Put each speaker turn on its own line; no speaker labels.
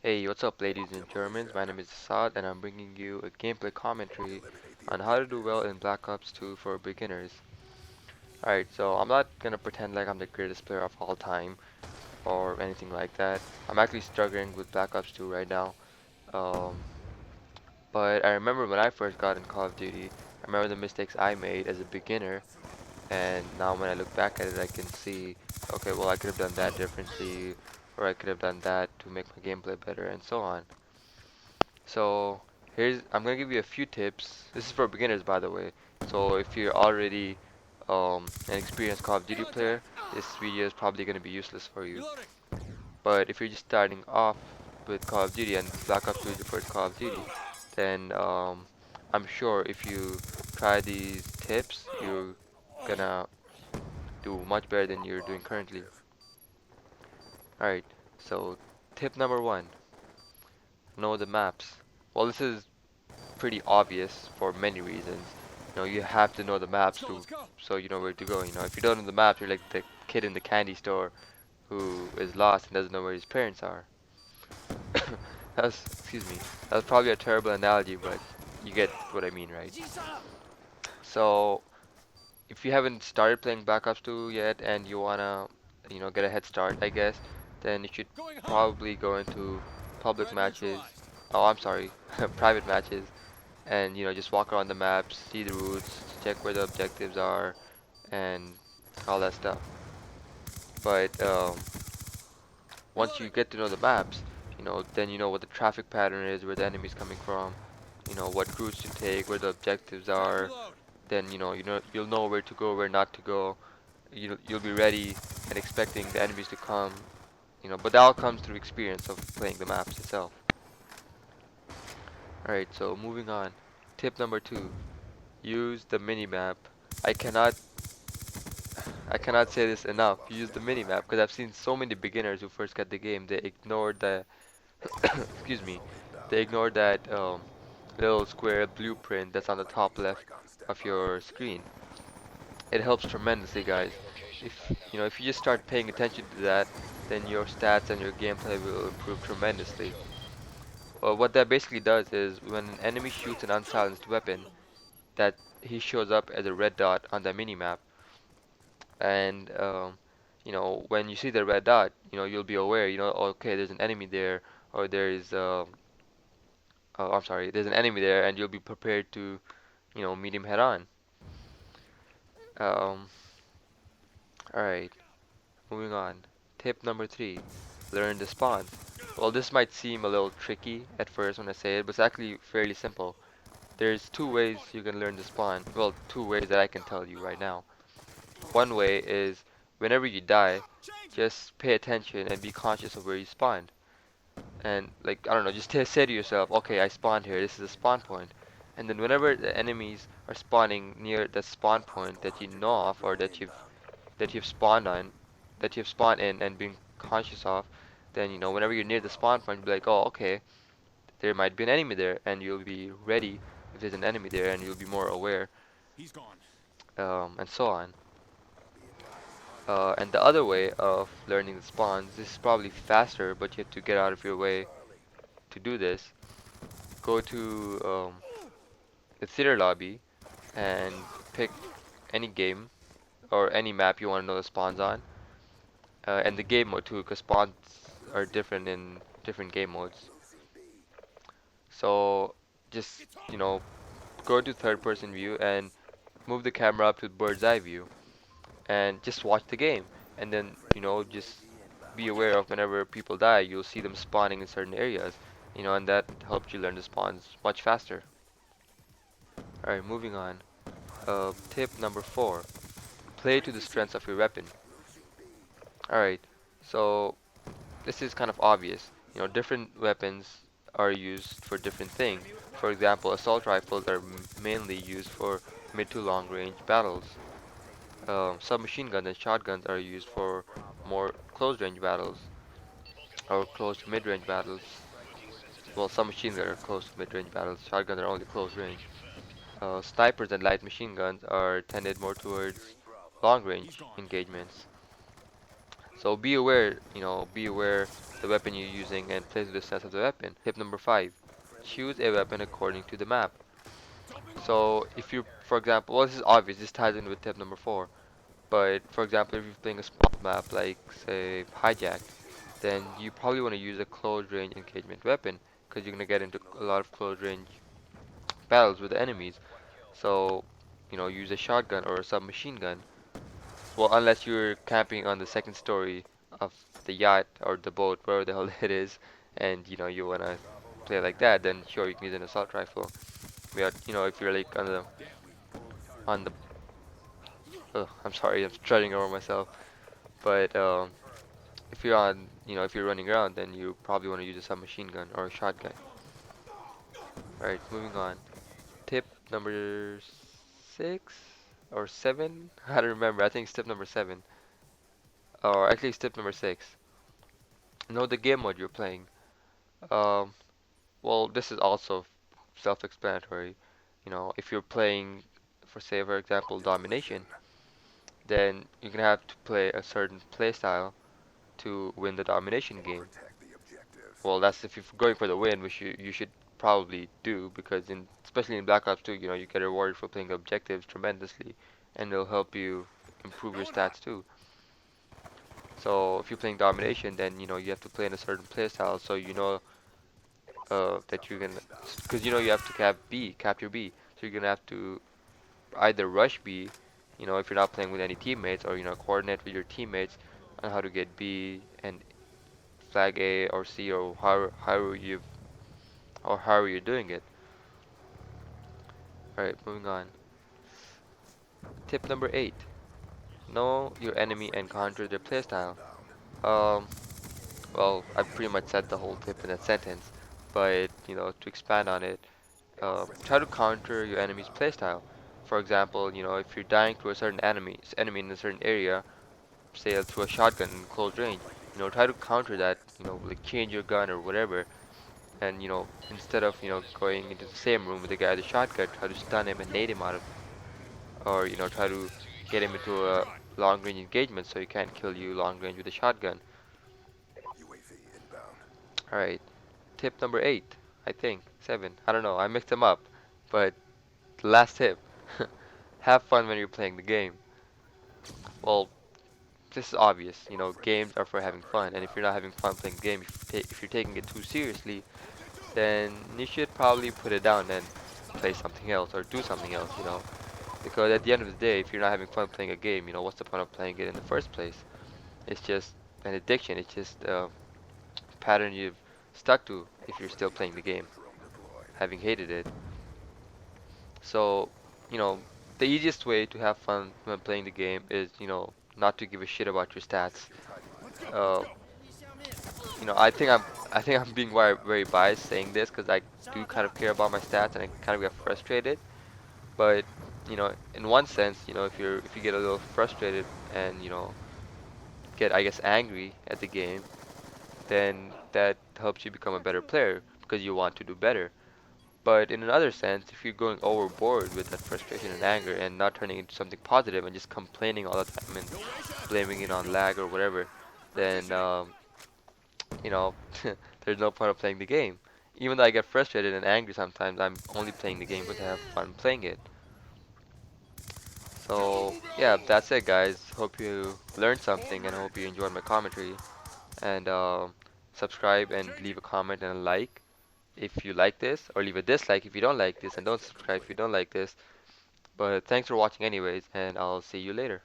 Hey, what's up, ladies and Germans? My name is Assad, and I'm bringing you a gameplay commentary on how to do well in Black Ops 2 for beginners. Alright, so I'm not gonna pretend like I'm the greatest player of all time or anything like that. I'm actually struggling with Black Ops 2 right now. Um, but I remember when I first got in Call of Duty, I remember the mistakes I made as a beginner, and now when I look back at it, I can see, okay, well, I could have done that differently, or I could have done that to make my gameplay better, and so on. So I'm gonna give you a few tips. This is for beginners, by the way. So if you're already an experienced Call of Duty player, this video is probably gonna be useless for you. But if you're just starting off with Call of Duty and Black Ops 2 is your first Call of Duty, then I'm sure if you try these tips, you're gonna do much better than you're doing currently. Alright, so tip number one, know the maps. Well, this is pretty obvious for many reasons. You have to know the maps to so you know where to go. If you don't know the maps, you're like the kid in the candy store who is lost and doesn't know where his parents are. Excuse me. That was probably a terrible analogy, but you get what I mean, right? So, if you haven't started playing Black Ops 2 yet and you wanna, get a head start, I guess, then you should probably go into public matches. Oh, I'm sorry, private matches and just walk around the maps, see the routes, check where the objectives are, and all that stuff. But once you get to know the maps, then you know what the traffic pattern is, where the enemy's coming from, what routes to take, where the objectives are. Then you'll know where to go, where not to go. You'll be ready and expecting the enemies to come. But that all comes through experience of playing the maps itself. All right, so moving on. Tip number two: use the minimap. I cannot I cannot say this enough. Use the minimap because I've seen so many beginners who first get the game. They ignored the excuse me. They ignored that little square blueprint that's on the top left of your screen. It helps tremendously, guys. If you just start paying attention to that, then your stats and your gameplay will improve tremendously. Well, what that basically does is when an enemy shoots an unsilenced weapon, that he shows up as a red dot on the minimap. And when you see the red dot, you'll be aware, okay, there's an enemy there, or I'm sorry, there's an enemy there, and you'll be prepared to meet him head on. um all right, moving on. Tip number three: learn the spawns. Well, this might seem a little tricky at first when I say it, but it's actually fairly simple. There's two ways you can learn the spawn. Well, two ways that I can tell you right now. One way is whenever you die, just pay attention and be conscious of where you spawned. And like, I don't know, just say to yourself, okay, I spawned here, this is a spawn point. And then whenever the enemies are spawning near the spawn point that you know of or that you've spawned on, that you've spawned in and been conscious of, then whenever you're near the spawn point, you'll be like, oh, okay, there might be an enemy there, and you'll be ready if there's an enemy there, and you'll be more aware, and so on. And the other way of learning the spawns, this is probably faster, but you have to get out of your way to do this. Go to the theater lobby and pick any game or any map you want to know the spawns on, and the game mode too, because spawns are different in different game modes. So just go to third person view and move the camera up to bird's eye view and just watch the game, and then just be aware of whenever people die, you'll see them spawning in certain areas, and that helps you learn the spawns much faster. Alright, moving on. Tip number four: play to the strengths of your weapon. Alright, so this is kind of obvious. Different weapons are used for different things. For example, assault rifles are mainly used for mid to long range battles. Submachine guns and shotguns are used for more close range battles or close to mid range battles. Well, submachine guns are close to mid range battles, shotguns are only close range. Snipers and light machine guns are tended more towards long range engagements. So be aware, be aware the weapon you're using and place the sense of the weapon. Tip number 5, choose a weapon according to the map. So if you, for example, well, this is obvious, this ties in with tip number 4, but for example, if you're playing a small map like, say, Hijacked, then you probably want to use a close range engagement weapon because you're going to get into a lot of close range battles with the enemies. So, use a shotgun or a submachine gun. Well, unless you're camping on the second story of the yacht or the boat, wherever the hell it is, and you wanna play like that, then sure you can use an assault rifle. But if you're like on the I'm sorry, I'm treading over myself. But if you're if you're running around, then you probably want to use a submachine gun or a shotgun. All right, moving on. Tip number 6 or 7? I don't remember. I think it's tip number 7, or actually it's tip number 6. Know the game mode you're playing. Um, well, this is also self-explanatory. If you're playing, for example, Domination, then you're gonna have to play a certain playstyle to win the Domination game. Well, that's if you're going for the win, which you should probably do because especially in Black Ops 2, you get rewarded for playing objectives tremendously, and it'll help you improve your stats too. So if you're playing Domination, then you have to play in a certain playstyle, so that you can, because you have to capture B. So you're gonna have to either rush B, if you're not playing with any teammates, or coordinate with your teammates on how to get B and flag A or C, or however you're doing it. All right, moving on. Tip number 8: know your enemy and counter their playstyle. Um, well, I pretty much said the whole tip in a sentence, but to expand on it, try to counter your enemy's playstyle. For example, if you're dying to a certain enemy in a certain area, say through a shotgun in close range, try to counter that, like change your gun or whatever, and instead of going into the same room with the guy with the shotgun, try to stun him and nade him out of, or try to get him into a long range engagement so he can't kill you long range with a shotgun. All right, tip number 8, I think 7. I don't know. I mixed them up, but the last tip: have fun when you're playing the game. Well, this is obvious. Games are for having fun, and if you're not having fun playing the game, if you're taking it too seriously, then you should probably put it down and play something else or do something else. Because at the end of the day, if you're not having fun playing a game, what's the point of playing it in the first place? It's just an addiction. It's just a pattern you've stuck to if you're still playing the game, having hated it. So, you know, the easiest way to have fun when playing the game is, not to give a shit about your stats. Uh, I think I'm being very biased saying this because I do kind of care about my stats and I kind of get frustrated. But, in one sense, if you get a little frustrated and, get, I guess, angry at the game, then that helps you become a better player because you want to do better. But in another sense, if you're going overboard with that frustration and anger and not turning it into something positive and just complaining all the time and blaming it on lag or whatever, then you know, there's no point of playing the game. Even though I get frustrated and angry sometimes, I'm only playing the game because I have fun playing it. So yeah, that's it, guys. Hope you learned something and hope you enjoyed my commentary. And subscribe and leave a comment and a like if you like this, or leave a dislike if you don't like this, and don't subscribe if you don't like this. But thanks for watching anyways, and I'll see you later.